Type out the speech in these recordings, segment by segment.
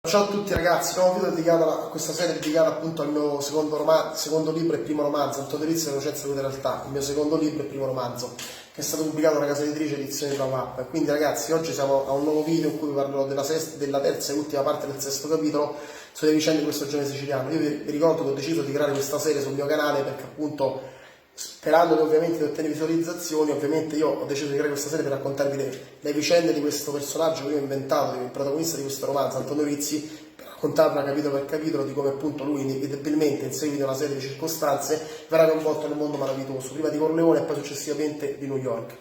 Ciao a tutti ragazzi, nuovo video dedicato a questa serie dedicata appunto al mio secondo libro e primo romanzo, Antonio Rizzi e Innocenza della realtà, il mio secondo libro e primo romanzo, che è stato pubblicato da casa editrice Edizioni Tramap. Quindi ragazzi, oggi siamo a un nuovo video in cui vi parlerò della terza e ultima parte del sesto capitolo sulle vicende di questo giovane siciliano. Io vi ricordo che ho deciso di creare questa serie sul mio canale perché appunto, sperando ovviamente di ottenere visualizzazioni, ovviamente io ho deciso di creare questa serie per raccontarvi le vicende di questo personaggio che io ho inventato, il protagonista di questo romanzo, Antonio Rizzi, per raccontarla capitolo per capitolo di come appunto lui inevitabilmente, in seguito a una serie di circostanze, verrà coinvolto nel mondo malavitoso, prima di Corleone e poi successivamente di New York.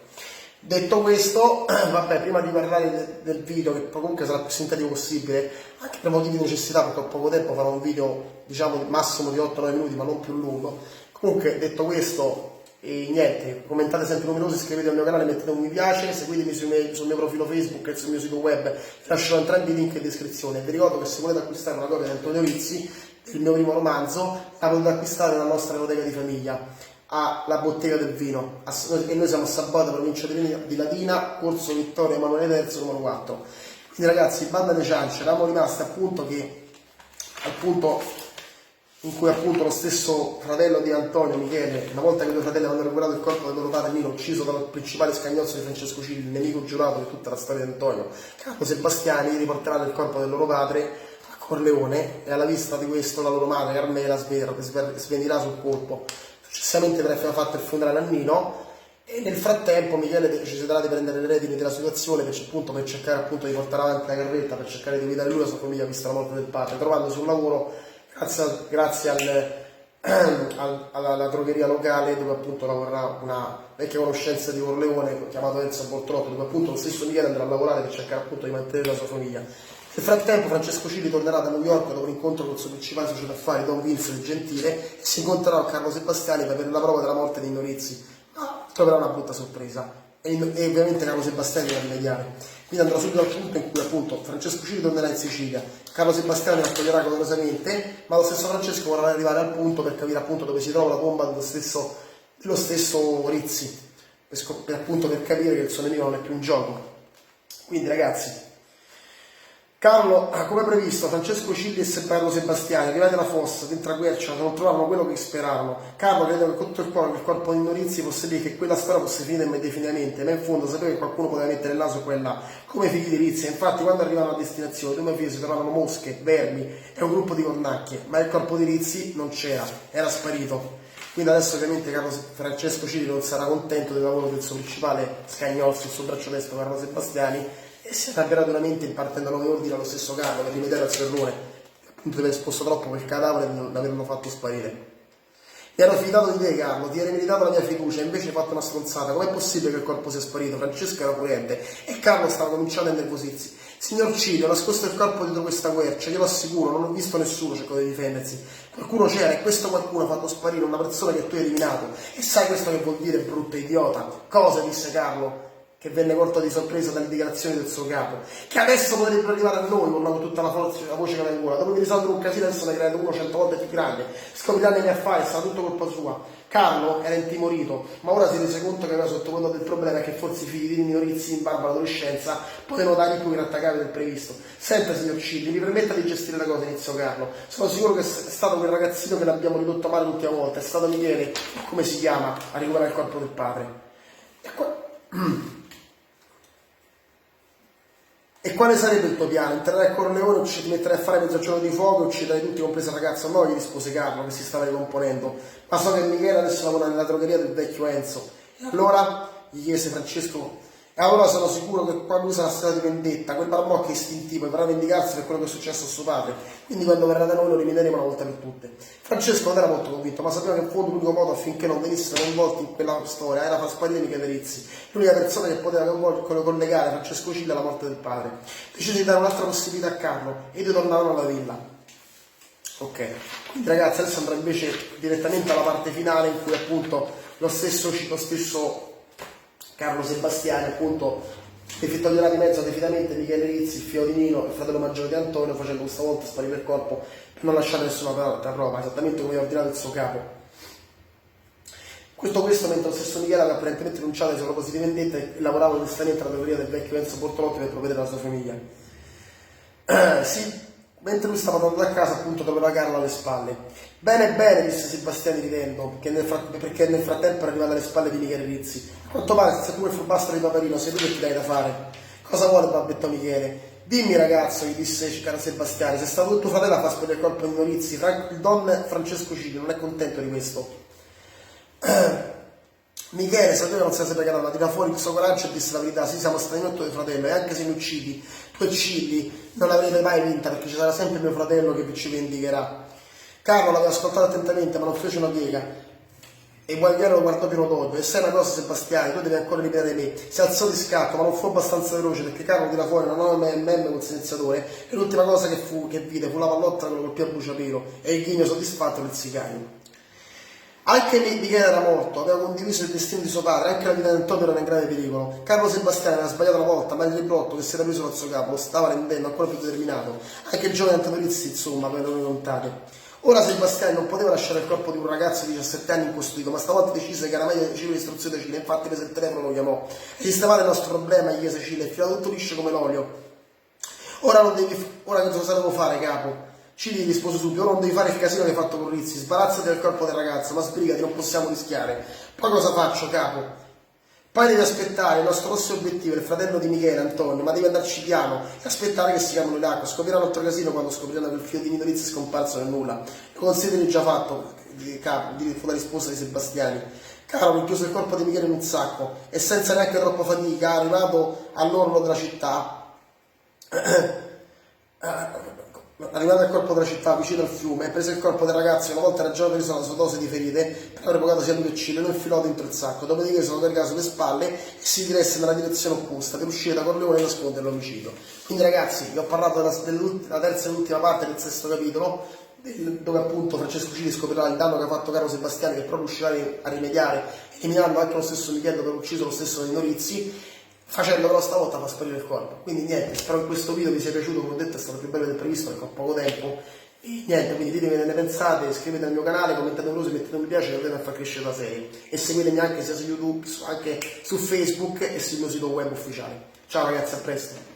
Detto questo, vabbè, prima di parlare del video, che comunque sarà il più sintetico possibile, anche per motivi di necessità, perché ho poco tempo, farò un video, diciamo, massimo di 8-9 minuti, ma non più lungo. Comunque, detto questo, niente, commentate sempre numerosi, iscrivetevi al mio canale, mettete un mi piace, seguitemi sul mio profilo Facebook e sul mio sito web, vi lascerò entrambi i link in descrizione. Vi ricordo che se volete acquistare una copia di Antonio Rizzi, del mio primo romanzo, la potete acquistare nella nostra enoteca di famiglia, alla Bottega del Vino, e noi siamo a Sabauda, provincia di Latina, corso Vittorio Emanuele III, numero 4. Quindi ragazzi, banda alle ciance, eravamo rimasti appunto che, in cui appunto lo stesso fratello di Antonio, Michele, una volta che i due fratelli avevano recuperato il corpo del loro padre Nino, ucciso dal principale scagnozzo di Francesco Cilli, il nemico giurato di tutta la storia di Antonio, Carlo Sebastiani riporteranno il corpo del loro padre a Corleone, e alla vista di questo la loro madre Carmela svenirà sul colpo. Successivamente verrà fatto il funerale a Nino, e nel frattempo Michele deciderà di prendere le redini della situazione per cercare appunto di portare avanti la carretta, per cercare di guidare lui e la sua famiglia vista la morte del padre, trovandosi un lavoro grazie alla drogheria locale, dove appunto lavorerà una vecchia conoscenza di Corleone chiamato Enzo Bortolotto, dove appunto lo stesso Michele andrà a lavorare per cercare appunto di mantenere la sua famiglia. Nel frattempo Francesco Cilli tornerà da New York dopo un incontro con il suo principale socio d'affari Don Vincent Gentile, e si incontrerà con Carlo Sebastiani per avere la prova della morte di Norizzi, ma troverà una brutta sorpresa e ovviamente Carlo Sebastiani da rimediare. Quindi andrà subito al punto in cui appunto Francesco Cilli tornerà in Sicilia, Carlo Sebastiani lo accoglierà calorosamente, ma lo stesso Francesco vorrà arrivare al punto per capire appunto dove si trova la tomba dello stesso Rizzi, per capire che il suo nemico non è più in gioco. Quindi ragazzi, Carlo, come previsto, Francesco Cilli e Carlo Sebastiani, arrivati alla fossa, dentro a Quercia, non trovarono quello che sperarono. Carlo credeva che con tutto il cuore che il corpo di Norizzi fosse lì, che quella storia fosse finita indefinitamente, ma in fondo sapeva che qualcuno poteva mettere il naso quella, come figli di Rizzi. Infatti, quando arrivarono a destinazione, due figli si trovavano mosche, vermi e un gruppo di cornacchie, ma il corpo di Rizzi non c'era, era sparito. Quindi adesso ovviamente Francesco Cilli non sarà contento del lavoro del suo principale scagnozzo, il suo braccio destro Carlo Sebastiani, e si arrabbierà duramente impartendo nuovi ordini allo stesso Carlo per rimediare al suo errore, appunto di aver esposto troppo quel cadavere e di non averlo fatto sparire. Mi ero fidato di te, Carlo, ti eri meritato la mia fiducia, e invece hai fatto una stronzata. Com'è possibile che il corpo sia sparito? Francesco era curente e Carlo stava cominciando a innervosirsi. Signor Cilli, ho nascosto il corpo dietro questa quercia, glielo assicuro, non ho visto nessuno, cercò di difendersi. Qualcuno c'era, e questo qualcuno ha fatto sparire una persona che tu hai eliminato. E sai questo che vuol dire, brutto idiota? Cosa? Disse Carlo, che venne colto di sorpresa dalle dichiarazioni del suo capo. Che adesso potrebbero arrivare a noi, con tutta la voce che aveva in gola. Dopo di risolvere un casino, adesso ne creano uno 100 volte più grande. Scopriranno i miei affari, sarà tutto colpa sua. Carlo era intimorito, ma ora si rese conto che aveva sottovalutato del problema, e che forse i figli di Norizzi in barba all'adolescenza potevano dare più grattacapi del previsto. Senta, signor Cilli, mi permetta di gestire la cosa, iniziò Carlo. Sono sicuro che è stato quel ragazzino che l'abbiamo ridotto male l'ultima volta, è stato Michele, come si chiama, a recuperare il corpo del padre. E quale sarebbe il tuo piano? Entrerai a Corleone, ti metterai a fare mezzogiorno di fuoco e ucciderai tutti, compresa la ragazza? No, gli rispose Carlo, che si stava ricomponendo. Ma so che Michele adesso lavora nella drogheria del vecchio Enzo. E allora? Gli chiese Francesco. E allora sono sicuro che qua lui sarà stato di vendetta, quel barbocco è istintivo e vorrà vendicarsi per quello che è successo a suo padre. Quindi quando verrà da noi lo rimineremo una volta per tutte. Francesco non era molto convinto, ma sapeva che in fondo l'unico modo affinché non venissero coinvolti in quella storia era far sparire Michele Rizzi, l'unica persona che poteva collegare Francesco Cilli alla morte del padre. Decise di dare un'altra possibilità a Carlo, e i due tornarono alla villa. Ok, quindi ragazzi adesso andrà invece direttamente alla parte finale, in cui appunto lo stesso Carlo Sebastiani appunto toglierà di mezzo definitivamente Michele Rizzi, il figlio di Nino, il fratello maggiore di Antonio, facendo questa volta sparire il corpo per non lasciare nessuna altra prova, esattamente come aveva ordinato il suo capo. Questo mentre lo stesso Michele aveva apparentemente rinunciato ai suoi propositi di vendetta e lavorava onestamente alla teoria del vecchio Enzo Bortolotti per provvedere alla sua famiglia. Sì, mentre lui stava tornando a casa appunto doveva Carlo alle spalle. Bene bene, disse Sebastiani ridendo, perché nel frattempo era arrivato alle spalle di Michele Rizzi. A quanto pare se tu quel furbastro di Paperino sei tu che ti dai da fare. Cosa vuole babbettò Michele? Dimmi ragazzo, gli disse caro Sebastiani, se è stato tuo fratello a far sparire il colpo di Rizzi, il don Francesco Cigli non è contento di questo. Michele sapeva che non si era sempre ma tira fuori il suo coraggio e disse la verità: sì, siamo stati molto di fratello, e anche se mi uccidi, tu e Cilli non l'avrete mai vinta, perché ci sarà sempre mio fratello che ci vendicherà. Carlo l'aveva ascoltato attentamente, ma non fece una piega. E Guagliano lo guardò pieno d'odio. E sai una cosa, Sebastiani, tu devi ancora ripetere me. Si alzò di scatto, ma non fu abbastanza veloce, perché Carlo tira fuori una 9mm col silenziatore, e l'ultima cosa che vide fu la pallotta che lo colpì a bruciapelo, e il ghigno soddisfatto del sicario. Anche Michele era morto, aveva condiviso il destino di suo padre, anche la vita di Antonio era in grave pericolo. Carlo Sebastiani aveva sbagliato una volta, ma il ribrotto che si era preso dal suo capo lo stava rendendo ancora più determinato. Anche il giovane Antonio Rizzi, insomma, per le contate. Ora Sebastiani non poteva lasciare il corpo di un ragazzo di 17 anni incustodito, ma stavolta decise che era meglio ricevere istruzioni da Cile, infatti prese il telefono e lo chiamò. Sistemate il nostro problema, gli chiese Cile, è filato tutto liscio come l'olio. Ora che cosa devo fare, capo? Cili rispose subito: ora non devi fare il casino che hai fatto con Rizzi, sbarazzati del corpo del ragazzo, ma sbrigati, non possiamo rischiare. Poi cosa faccio, capo? Poi devi aspettare, il nostro prossimo obiettivo è il fratello di Michele, Antonio, ma devi andarci piano e aspettare che si chiamano in acqua. Scopriranno altro casino quando scopriranno che il figlio di Nino Rizzi è scomparso nel nulla. Lo consideri già fatto, capo, fu la risposta di Sebastiani. Caro rinchiuse il corpo di Michele in un sacco e senza neanche troppa fatica, arrivato all'orlo della città, arrivato al corpo della città vicino al fiume, prese il corpo del ragazzo che una volta era già preso la sua dose di ferite per aver pagato sia lui che Cile, lo infilò dentro il sacco, dopodiché se lo caricò sulle spalle e si diresse nella direzione opposta per uscire da Corleone e nascondere l'omicidio. Quindi ragazzi, vi ho parlato della terza e ultima parte del sesto capitolo, dove appunto Francesco Cili scoprirà il danno che ha fatto Carlo Sebastiani, che proprio riuscirà a rimediare, eliminando anche lo stesso Michele per aver ucciso lo stesso Nino Rizzi, facendo però stavolta far sparire il corpo. Quindi niente, spero che questo video vi sia piaciuto, come ho detto è stato più bello del previsto perché ho poco tempo. E niente, quindi ditemi che ne pensate, iscrivetevi al mio canale, commentate un mettete un mi piace che vedete a far crescere la serie. E seguitemi anche sia su YouTube, anche su Facebook e sul mio sito web ufficiale. Ciao ragazzi, a presto!